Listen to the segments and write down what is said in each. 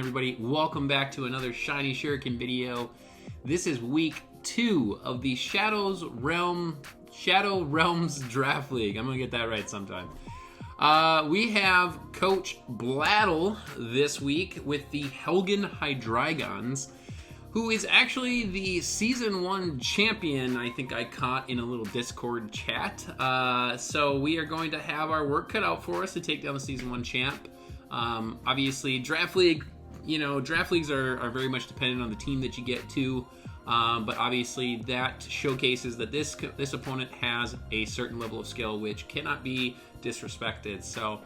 everybody? Welcome back to another Shiny Shuriken video. This is week 2 of the Shadow Realms Draft League. I'm gonna get that right sometime. We have Coach Bladdle this week with the Helgen Hydreigons, who is actually the Season 1 champion, I think I caught in a little Discord chat. So we are going to have our work cut out for us to take down the Season 1 champ. Obviously, Draft League, Draft Leagues are very much dependent on the team that you get to. But obviously that showcases that this opponent has a certain level of skill which cannot be disrespected. So,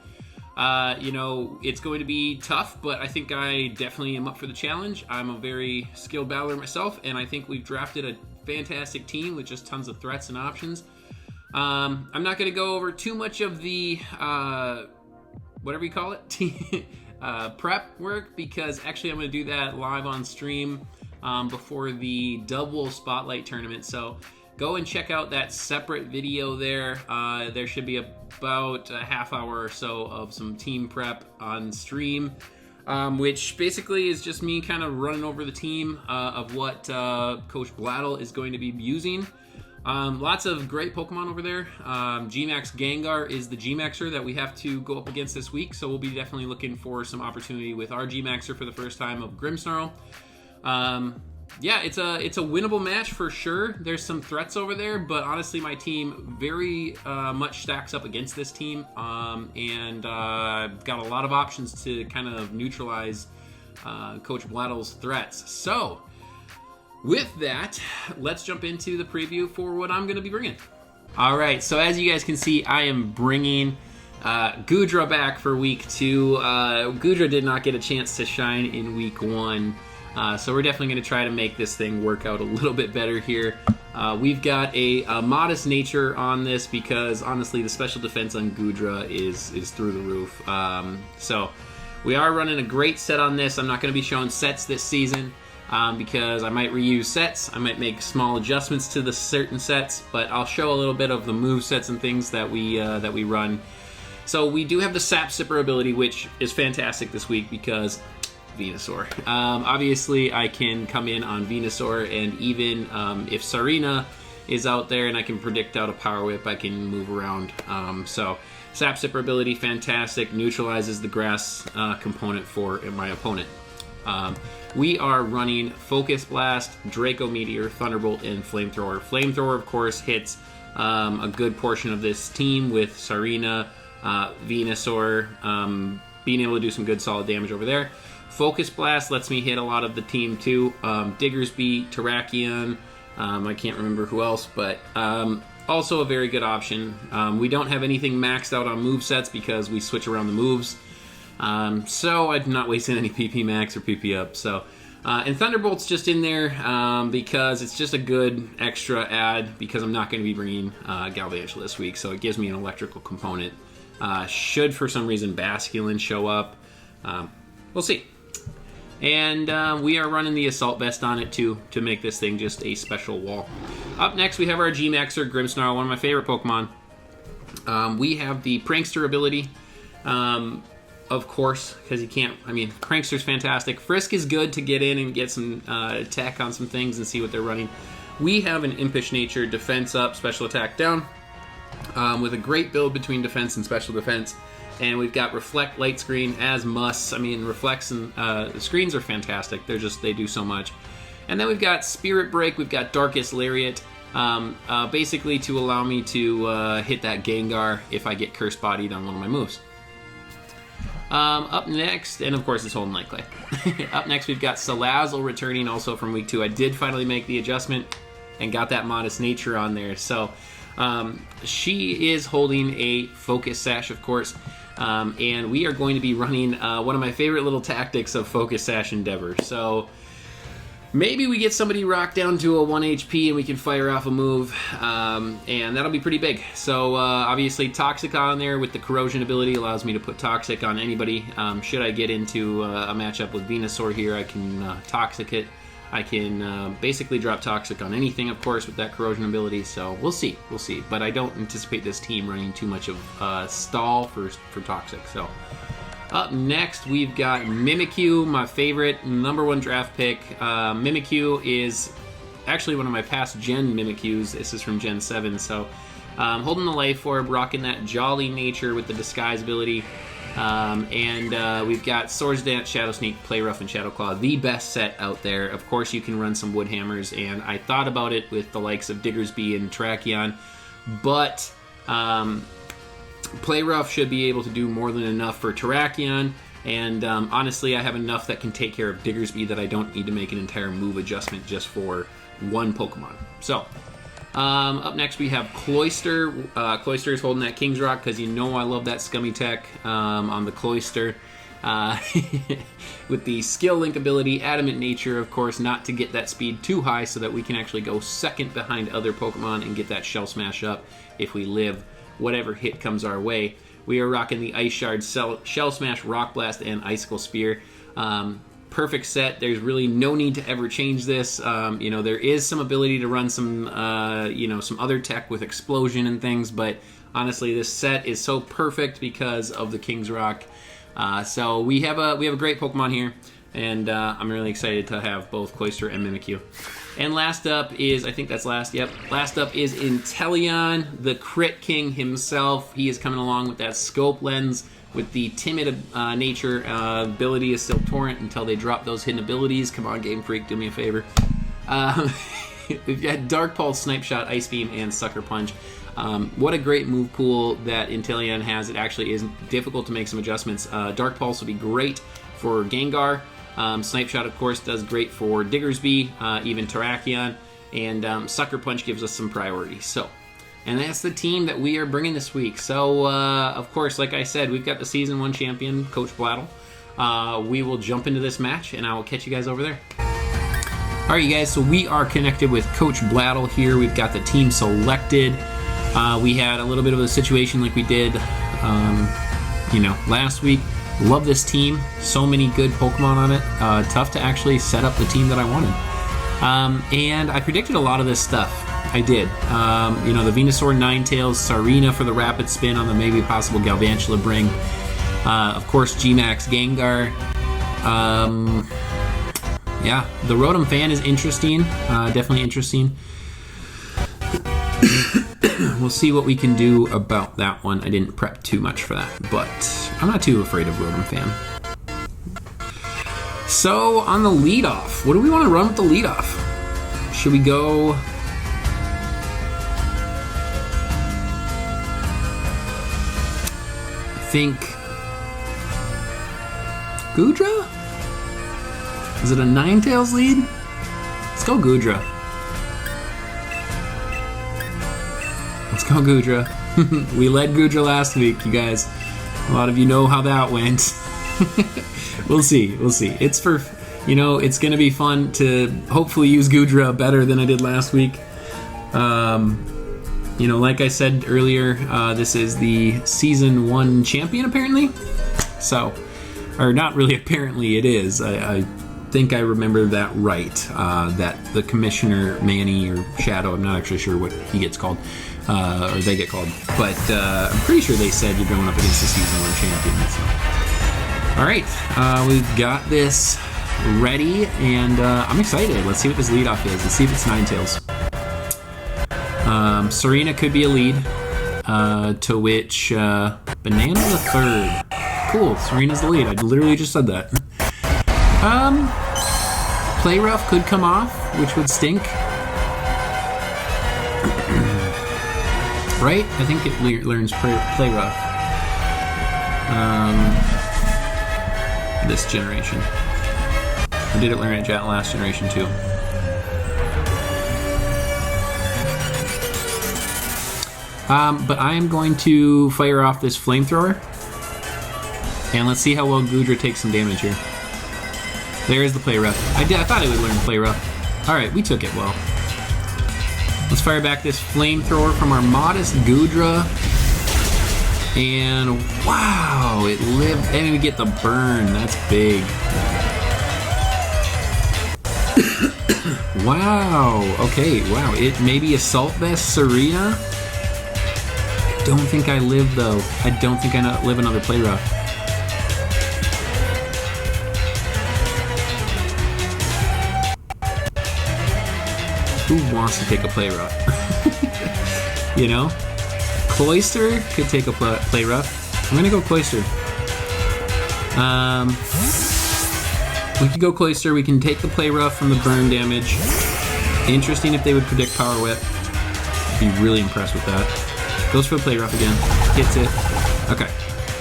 it's going to be tough, but I think I definitely am up for the challenge. I'm a very skilled battler myself, and I think we've drafted a fantastic team with just tons of threats and options. I'm not going to go over too much of the, whatever you call it, prep work, because actually I'm going to do that live on stream before the double spotlight tournament. So go and check out that separate video there. There should be about a half hour or so of some team prep on stream, which basically is just me kind of running over the team of what Coach Bladdle is going to be using. Lots of great Pokemon over there. G-Max Gengar is the G-Maxer that we have to go up against this week, so we'll be definitely looking for some opportunity with our G-Maxer for the first time of Grimmsnarl. Yeah, it's a winnable match for sure. There's some threats over there, but honestly my team very much stacks up against this team, and got a lot of options to kind of neutralize Coach Bladdle's threats. So with that, let's jump into the preview for what I'm going to be bringing. All right, so as you guys can see, I am bringing Goodra back for week 2. Goodra did not get a chance to shine in week 1. So we're definitely going to try to make this thing work out a little bit better here. We've got a modest nature on this because honestly the special defense on Goodra is through the roof. So we are running a great set on this. I'm not going to be showing sets this season because I might reuse sets. I might make small adjustments to the certain sets, but I'll show a little bit of the move sets and things that we run. So we do have the Sap Sipper ability, which is fantastic this week because Venusaur. Obviously, I can come in on Venusaur, and even if Sarina is out there and I can predict out a Power Whip, I can move around. So, Sap Sipper ability, fantastic, neutralizes the grass component for my opponent. We are running Focus Blast, Draco Meteor, Thunderbolt, and Flamethrower. Flamethrower, of course, hits a good portion of this team with Sarina, Venusaur, being able to do some good solid damage over there. Focus Blast lets me hit a lot of the team too. Diggersby, Terrakion, I can't remember who else, but also a very good option. We don't have anything maxed out on movesets because we switch around the moves. So I'm not wasting any PP max or PP up. So, and Thunderbolt's just in there because it's just a good extra add because I'm not going to be bringing Galvantula this week, so it gives me an electrical component. Should for some reason Basculin show up, we'll see. And we are running the Assault Vest on it too to make this thing just a special wall. Up next we have our G-Maxer, Grimmsnarl, one of my favorite Pokemon. We have the Prankster ability, of course, because you can't, Prankster's fantastic. Frisk is good to get in and get some attack on some things and see what they're running. We have an Impish Nature, defense up, special attack down, with a great build between defense and special defense. And we've got Reflect, Light Screen as musts. Reflects and the screens are fantastic. They do so much. And then we've got Spirit Break. We've got Darkest Lariat, basically to allow me to hit that Gengar if I get Curse Bodied on one of my moves. Up next, and of course it's Holding Light Clay. Up next we've got Salazzle returning also from week 2. I did finally make the adjustment and got that Modest Nature on there. So she is holding a Focus Sash, of course. And we are going to be running one of my favorite little tactics of Focus Sash Endeavor. So maybe we get somebody rocked down to a 1 HP and we can fire off a move, and that'll be pretty big. So obviously Toxic on there with the Corrosion ability allows me to put Toxic on anybody. Should I get into a matchup with Venusaur here, I can Toxic it. I can basically drop Toxic on anything, of course, with that Corrosion ability, so we'll see. But I don't anticipate this team running too much of Stall for Toxic, so Up next, we've got Mimikyu, my favorite #1 draft pick. Mimikyu is actually one of my past Gen Mimikyus. This is from Gen 7, so holding the life orb, rocking that jolly nature with the disguise ability. And we've got Swords Dance, Shadow Sneak, Play Rough, and Shadow Claw, the best set out there. Of course, you can run some Wood Hammers, and I thought about it with the likes of Diggersby and Terrakion, but Play Rough should be able to do more than enough for Terrakion, and honestly, I have enough that can take care of Diggersby that I don't need to make an entire move adjustment just for one Pokemon. So, up next we have Cloyster. Cloyster is holding that King's Rock because you know I love that Scummy Tech on the Cloyster. With the Skill Link ability, Adamant Nature, of course, not to get that speed too high so that we can actually go second behind other Pokemon and get that Shell Smash up if we live whatever hit comes our way. We are rocking the Ice Shard, Shell Smash, Rock Blast, and Icicle Spear. Perfect set. There's really no need to ever change this. There is some ability to run some, some other tech with Explosion and things, but honestly, this set is so perfect because of the King's Rock. So we have a great Pokemon here, and I'm really excited to have both Cloyster and Mimikyu. And last up is, I think that's last, yep. Last up is Inteleon, the Crit King himself. He is coming along with that Scope Lens with the Timid nature. Ability is still Torrent until they drop those hidden abilities. Come on, Game Freak, do me a favor. We've got Dark Pulse, Snipe Shot, Ice Beam, and Sucker Punch. What a great move pool that Inteleon has. It actually is difficult to make some adjustments. Dark Pulse would be great for Gengar. Snipe Shot, of course, does great for Diggersby, even Terrakion, and Sucker Punch gives us some priority. So, and that's the team that we are bringing this week. So, of course, like I said, we've got the Season 1 champion, Coach Blattle. We will jump into this match, and I will catch you guys over there. All right, you guys, so we are connected with Coach Blattle here. We've got the team selected. We had a little bit of a situation like we did, last week. Love this team. So many good Pokemon on it. Tough to actually set up the team that I wanted. And I predicted a lot of this stuff. I did. The Venusaur, Ninetales, Sarina for the Rapid Spin on the maybe possible Galvantula bring. Of course, G-Max, Gengar. The Rotom Fan is interesting. Definitely interesting. We'll see what we can do about that one. I didn't prep too much for that, but I'm not too afraid of Rotom Fan. So, on the leadoff, what do we want to run with the leadoff? Should we go... I think... Goodra? Is it a Ninetales lead? Let's go Goodra. Let's go Goodra. We led Goodra last week, you guys. A lot of you know how that went. We'll see. It's for, it's going to be fun to hopefully use Goodra better than I did last week. Like I said earlier, this is the Season 1 champion, apparently. So, or not really apparently, it is. I think I remember that right. That the Commissioner, Manny, or Shadow, I'm not actually sure what he gets called. Or they get called. But I'm pretty sure they said you're going up against the Season 1 champion. So. Alright, we've got this ready, and I'm excited. Let's see what this leadoff is. Let's see if it's Ninetales. Serena could be a lead, to which Banana the third. Cool, Serena's the lead. I literally just said that. Play Rough could come off, which would stink. Right? I think it learns Play Rough. This generation. Or did it learn it last generation too? But I am going to fire off this Flamethrower. And let's see how well Goodra takes some damage here. There is the Play Rough. I thought it would learn Play Rough. Alright, we took it well. Let's fire back this Flamethrower from our modest Goodra. And wow, it lived. And we get the burn. That's big. Wow. Okay, wow. It maybe Assault Vest Serena. I don't think I live though. I don't think I live another Play Rough. who wants to take a play rough? You know? Cloister could take a play rough. I'm gonna go Cloister. We could go Cloister. We can take the play rough from the burn damage. Interesting if they would predict Power Whip. Be really impressed with that. Goes for the play rough again. Hits it. Okay.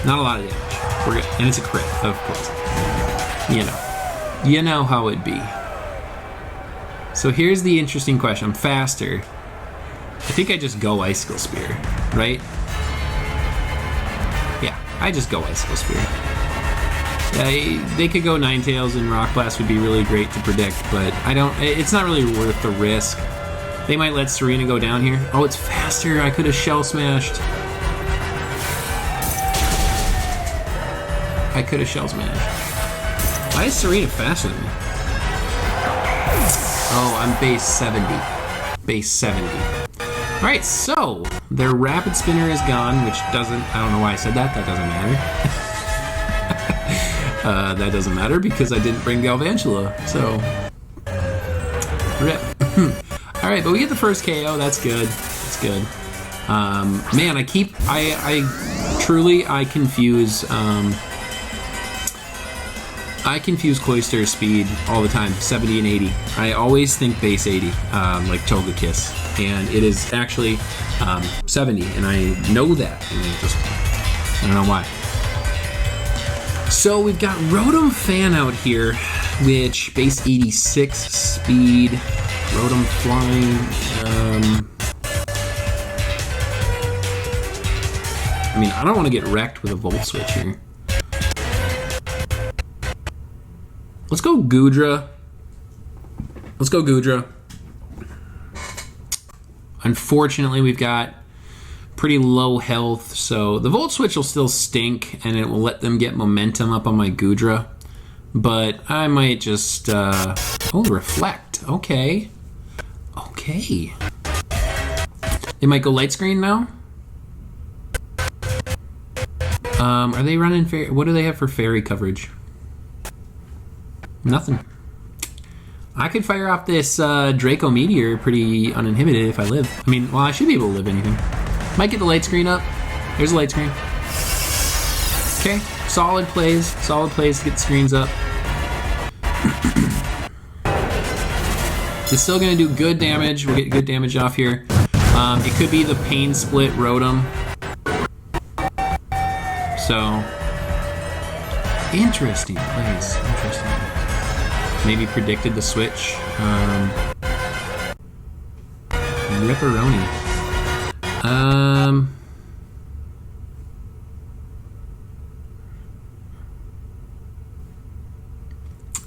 Not a lot of damage. We're good. And it's a crit, of course. You know. You know how it'd be. So here's the interesting question. I'm faster. I think I just go Icicle Spear, right? Yeah, I just go Icicle Spear. They could go Ninetales and Rock Blast would be really great to predict, but I don't. It's not really worth the risk. They might let Serena go down here. Oh, it's faster. I could have Shell Smashed. I could have Shell Smashed. Why is Serena faster than me? Oh, I'm base 70. Base 70. Alright, so their Rapid Spinner is gone, which doesn't. I don't know why I said that. That doesn't matter. That doesn't matter because I didn't bring Galvantula, so rip. Alright, but we get the first KO, that's good. That's good. Man, I truly confuse Cloister's speed all the time, 70 and 80. I always think base 80, like Togekiss, and it is actually 70, and I know that, and I don't know why. So we've got Rotom Fan out here, which base 86 speed, Rotom Flying. I mean, I don't want to get wrecked with a Volt Switch here. Let's go Goodra. Let's go Goodra. Unfortunately, we've got pretty low health, so the Volt Switch will still stink, and it will let them get momentum up on my Goodra. But I might just, oh, Reflect. Okay. Okay. They might go Light Screen now? Are they running Fairy? What do they have for Fairy coverage? Nothing. I could fire off this Draco Meteor pretty uninhibited if I live. I mean, well, I should be able to live anything. Might get the Light Screen up. There's a Light Screen. Okay, solid plays to get the screens up. It's still gonna do good damage. We'll get good damage off here. It could be the Pain Split Rotom. So, interesting plays. Interesting. Maybe predicted the switch. Ripperoni. I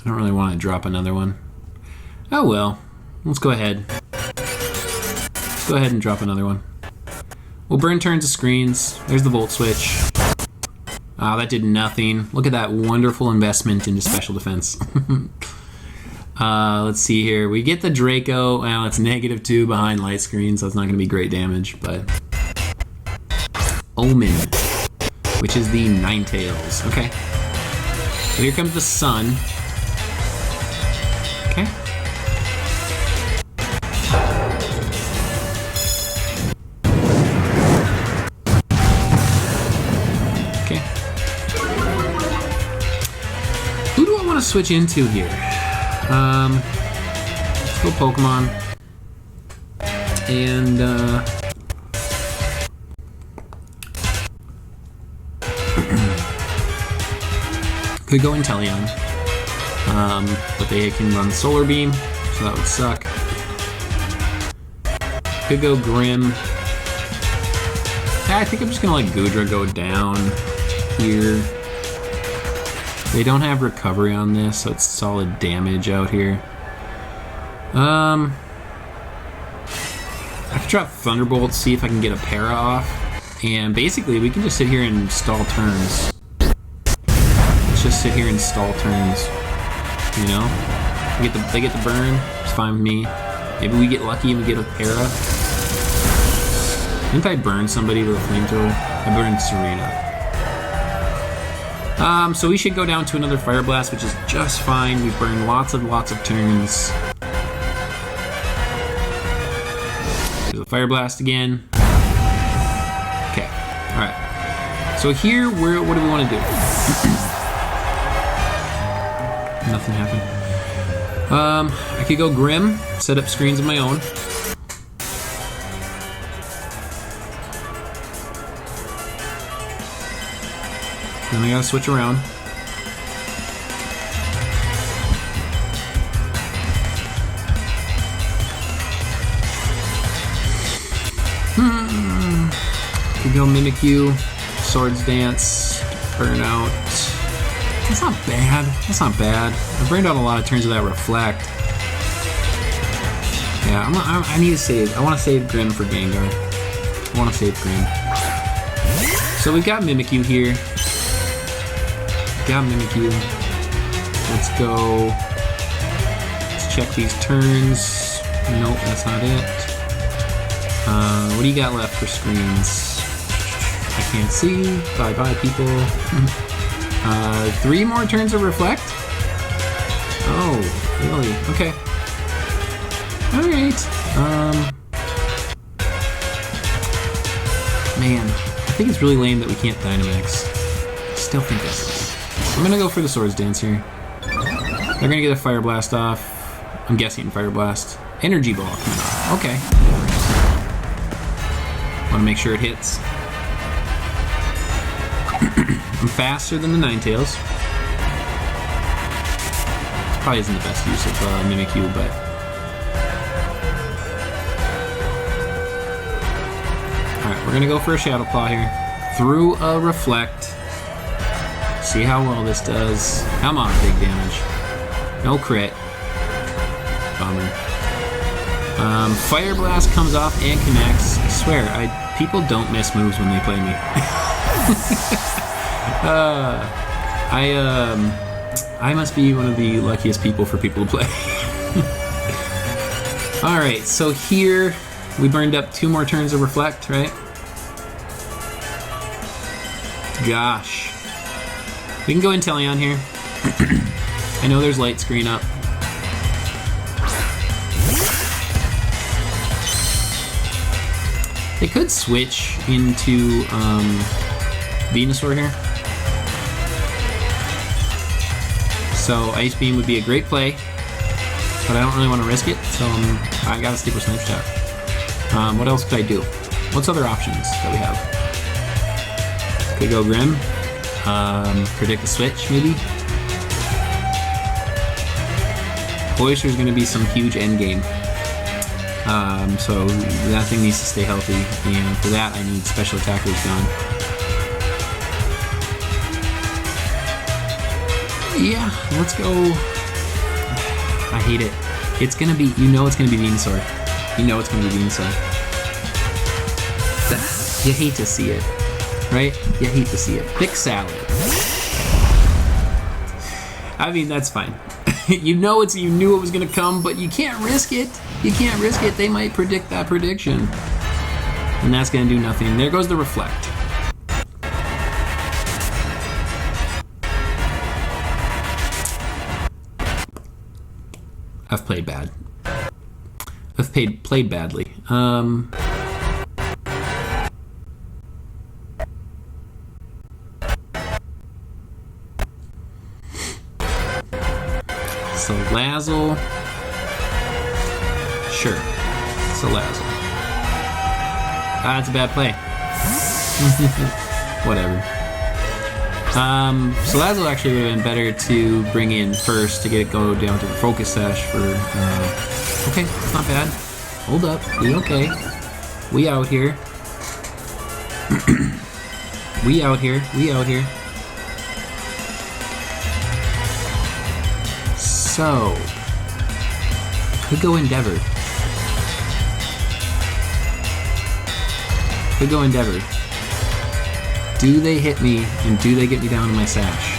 don't really want to drop another one. Oh well. Let's go ahead. Let's go ahead and drop another one. We'll burn turns of screens. There's the Volt Switch. Ah, that did nothing. Look at that wonderful investment into special defense. Let's see here. We get the Draco. Well, it's -2 behind Light Screen, so it's not going to be great damage, but... Omen, which is the Ninetales. Okay. So here comes the Sun. Okay. Okay. Who do I want to switch into here? Let's go Pokemon. And, could go Inteleon. But they can run Solar Beam, so that would suck. Could go Grim. Yeah, I think I'm just gonna let Goodra go down here. They don't have recovery on this, so it's solid damage out here. I could drop Thunderbolt, see if I can get a para off. And basically, we can just sit here and stall turns. Let's just sit here and stall turns. You know? They get the burn, it's fine with me. Maybe we get lucky and we get a para. Didn't I burn somebody with a flamethrower? I burned Serena. So we should go down to another Fire Blast, which is just fine. We've burned lots of turns. There's a Fire Blast again. Okay, alright. So here, what do we want to do? Nothing happened. I could go Grim, set up screens of my own. Then I gotta switch around. Could go Mimikyu, Swords Dance, Burnout. That's not bad. That's not bad. I burned out a lot of turns of that Reflect. Yeah, I need to save. I want to save Grim for Gengar. I want to save Grim. So we've got Mimikyu here. Got Mimikyu. Let's go. Let's check these turns. Nope, that's not it. What do you got left for screens? I can't see. Bye-bye, people. 3 more turns of Reflect? Oh, really? Okay. Alright. Man, I think it's really lame that we can't Dynamax. I still think that's... I'm gonna go for the Swords Dance here. They're gonna get a Fire Blast off. I'm guessing Fire Blast. Energy Ball coming off. Okay. Wanna make sure it hits. I'm faster than the Ninetales. Probably isn't the best use of Mimikyu, but... Alright, we're gonna go for a Shadow Claw here. Through a Reflect. See how well this does. Come on, big damage. No crit. Bummer. Fire Blast comes off and connects. I swear, people don't miss moves when they play me. I must be one of the luckiest people for people to play. Alright, so here we burned up 2 more turns of Reflect, right? Gosh. We can go Inteleon here. I know there's Light Screen up. They could switch into Venusaur here. So Ice Beam would be a great play, but I don't really want to risk it, so I gotta stick with Snipe Shot. What else could I do? What's other options that we have? Could go Grim. Predict the switch, maybe? Oyster's gonna be some huge end game. So that thing needs to stay healthy, and for that I need Special Attackers gone. Yeah, let's go. I hate it. It's gonna be, you know it's gonna be Venusaur. You know it's gonna be Venusaur. You hate to see it, right? You hate to see it. Thick salad. I mean, that's fine. You knew it was gonna come, but you can't risk it. You can't risk it. They might predict that prediction, and that's gonna do nothing. There goes the Reflect. I've played bad. I've played badly. So Lazzle. Sure. Salazzle. That's a bad play. Whatever. Salazzle actually would have been better to bring in first to get it go down to the Focus Sash for, okay, it's not bad. Hold up, we okay. We out here. We out here, we out here. So, could go Endeavor. Could go Endeavor. Do they hit me, and do they get me down to my Sash?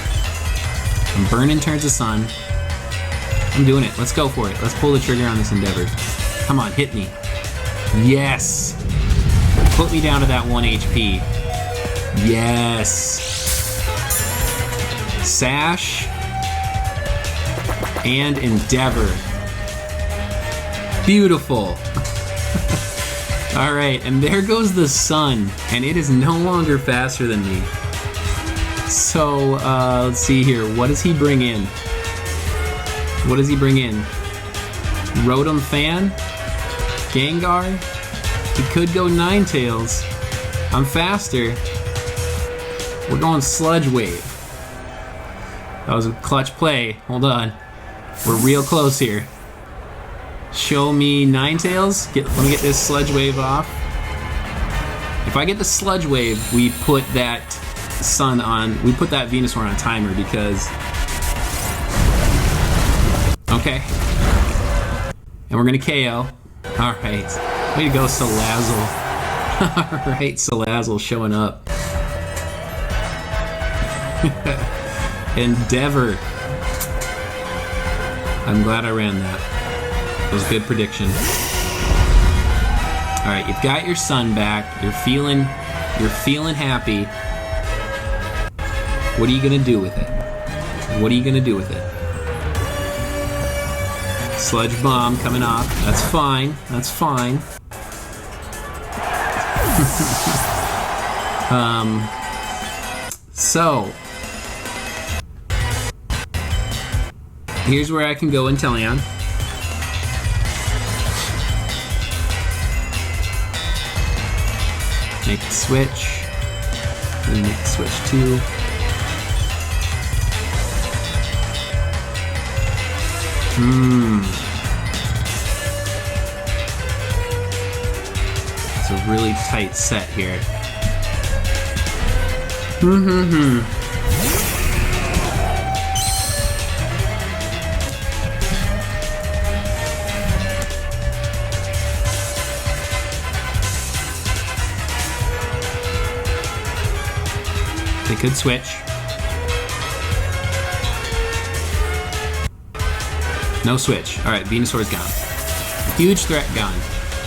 I'm burning turns of Sun. I'm doing it. Let's go for it. Let's pull the trigger on this Endeavor. Come on, hit me. Yes! Put me down to that 1 HP. Yes! Sash and Endeavor. Beautiful. All right, and there goes the sun, and it is no longer faster than me. So, let's see here. What does he bring in? What does he bring in? Rotom Fan? Gengar? He could go Ninetales. I'm faster. We're going Sludge Wave. That was a clutch play. Hold on. We're real close here. Show me Ninetales. Let me get this Sludge Wave off. If I get the Sludge Wave, we put that Sun on. We put that Venusaur on a timer because. Okay. And we're gonna KO. All right. Way to go, Salazzle. All right, Salazzle showing up. Endeavor. I'm glad I ran that. It was a good prediction. All right, you've got your sun back. You're feeling happy. What are you gonna do with it? What are you gonna do with it? Sludge Bomb coming off. That's fine. That's fine. So here's where I can go Inteleon. Make the switch. Make the switch too. It's a really tight set here. They could switch. No switch. All right, Venusaur's gone. Huge threat gone.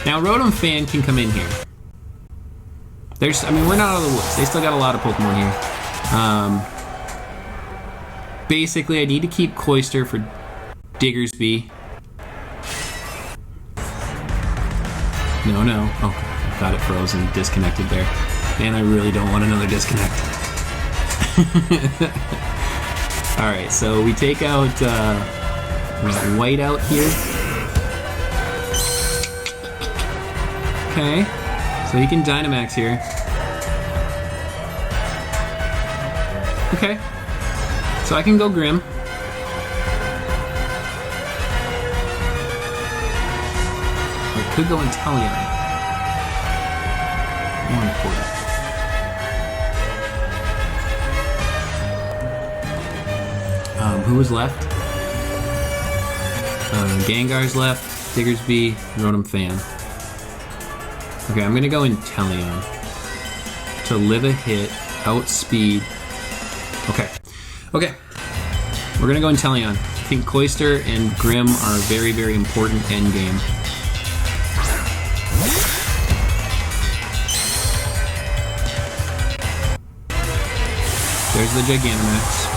Now Rotom Fan can come in here. I mean, we're not out of the woods. They still got a lot of Pokemon here. Basically, I need to keep Cloyster for Diggersby. No. Oh, I thought it froze and disconnected there. Man, I really don't want another disconnect. Alright, so we take out White out here. Okay, so he can Dynamax here. Okay, so I can go Grim. I could go Inteleon. More important. Who was left? Gengar's left, Diggersby, Rotom Fan. Okay, I'm gonna go Inteleon to live a hit, outspeed. Okay, we're gonna go Inteleon. I think Cloyster and Grim are a very, very important end game. There's the Gigantamax.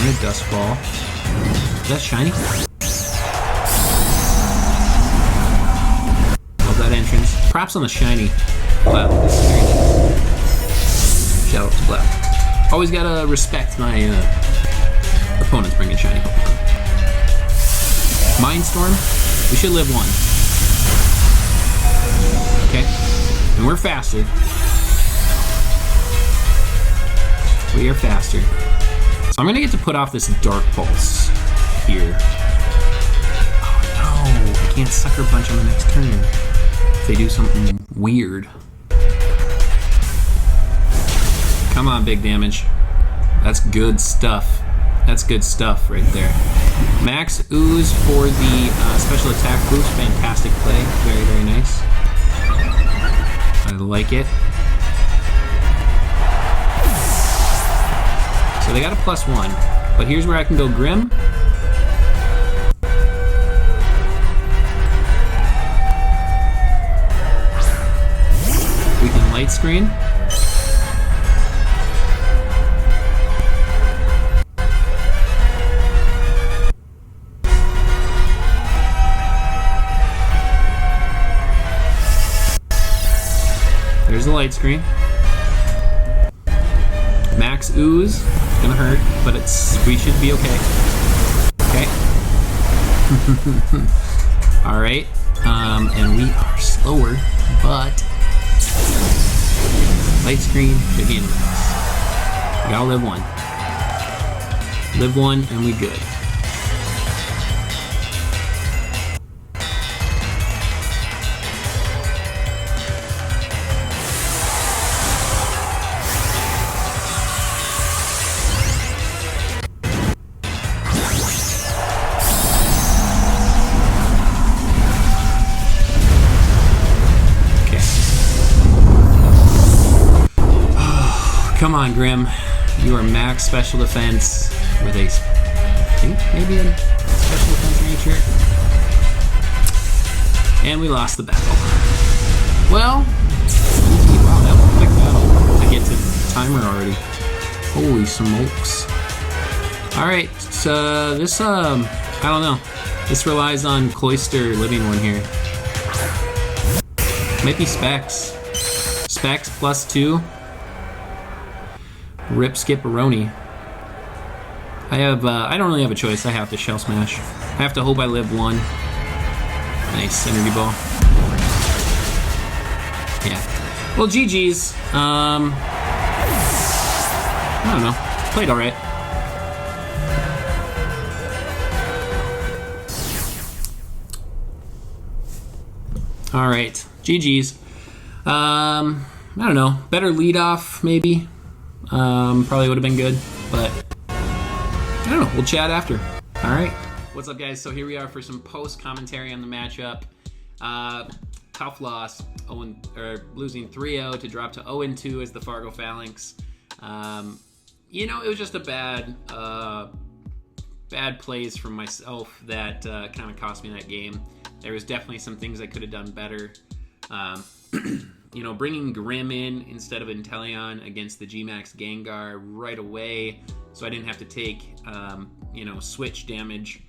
And a Dust Ball. Is that shiny? Love that entrance. Props on the shiny. Wow, this is very nice. Shout out to Black. Always gotta respect my opponents bringing shiny Pokemon. Mindstorm. We should live one. Okay. And we're faster. We are faster. So I'm gonna get to put off this Dark Pulse here. Oh no, I can't Sucker Punch on the next turn if they do something weird. Come on, big damage. That's good stuff. That's good stuff right there. Max Ooze for the special attack boost. Fantastic play. Very, very nice. I like it. So they got a +1, but here's where I can go Grim. We can Light Screen. There's the light screen. Max ooze. It's gonna hurt, but we should be okay. Okay. All right. And we are slower, but light screen, big animax. We gotta live one. Live one, and we good. Come on, Grim. You are max special defense with a, I think, maybe a special defense nature. And we lost the battle. Well, wow, that was a quick battle. I get to the timer already. Holy smokes. Alright, so this, I don't know. This relies on Cloister living one here. Maybe Specs. Specs +2. Rip Skip-a-roni. I don't really have a choice. I have to Shell Smash. I have to hope I live one. Nice energy ball. Yeah. Well, GG's. I don't know. Played alright. Alright. GG's. I don't know. Better lead off, maybe. Probably would have been good, but I don't know. We'll chat after. All right. What's up, guys? So here we are for some post commentary on the matchup. Tough loss, losing 3-0 to drop to 0-2 as the Fargo Phalanx. You know, it was just a bad plays from myself that kind of cost me that game. There was definitely some things I could have done better. You know, bringing Grim in instead of Inteleon against the G-Max Gengar right away, so I didn't have to take, you know, switch damage.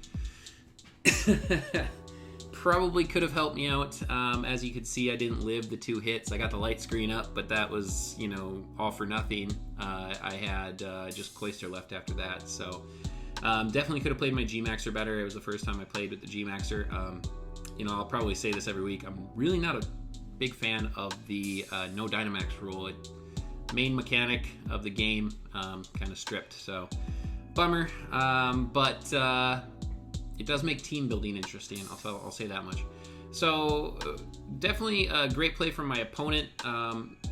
Probably could have helped me out. As you could see, I didn't live the 2 hits. I got the light screen up, but that was, you know, all for nothing. I had just Cloister left after that, so definitely could have played my G-Maxer better. It was the first time I played with the G-Maxer. You know, I'll probably say this every week. I'm really not a big fan of the no Dynamax rule. Main mechanic of the game kind of stripped, so bummer. But it does make team building interesting. I'll say that much. So definitely a great play from my opponent.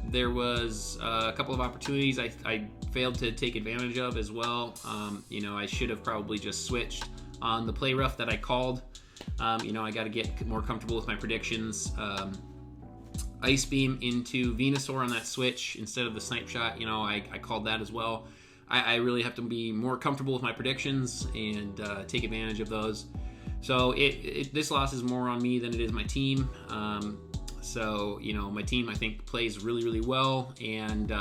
There was a couple of opportunities I failed to take advantage of as well. You know, I should have probably just switched on the play rough that I called. You know, I got to get more comfortable with my predictions. Ice Beam into Venusaur on that switch instead of the Snipe Shot. You know, I called that as well. I really have to be more comfortable with my predictions and take advantage of those. So this loss is more on me than it is my team. So, you know, my team, I think, plays really, really well and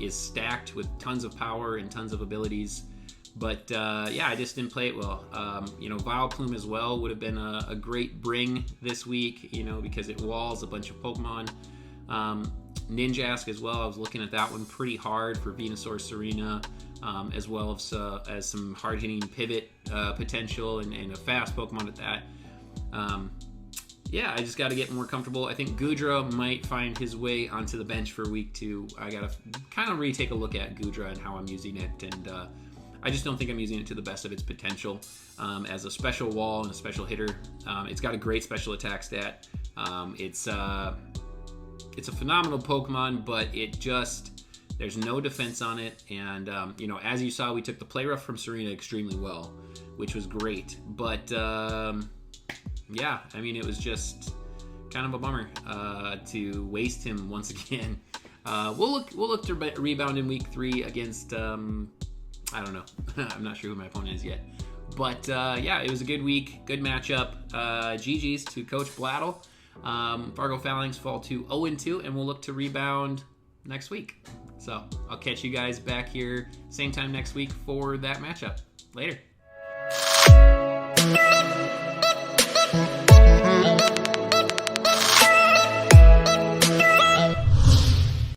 is stacked with tons of power and tons of abilities. But, yeah, I just didn't play it well. You know, Vileplume as well would have been a great bring this week, you know, because it walls a bunch of Pokemon. Ninjask as well, I was looking at that one pretty hard for Venusaur Serena, as well as some hard-hitting pivot potential and a fast Pokemon at that. Yeah, I just got to get more comfortable. I think Goodra might find his way onto the bench for week 2. I got to kind of retake a look at Goodra and how I'm using it, and I just don't think I'm using it to the best of its potential as a special wall and a special hitter. It's got a great special attack stat. It's a phenomenal Pokemon, but there's no defense on it. And, you know, as you saw, we took the play rough from Serena extremely well, which was great. But, yeah, I mean, it was just kind of a bummer to waste him once again. We'll look to rebound in week 3 against... I don't know. I'm not sure who my opponent is yet. But, yeah, it was a good week. Good matchup. GG's to Coach Blattle. Fargo Phalanx fall to 0-2, and we'll look to rebound next week. So I'll catch you guys back here same time next week for that matchup. Later.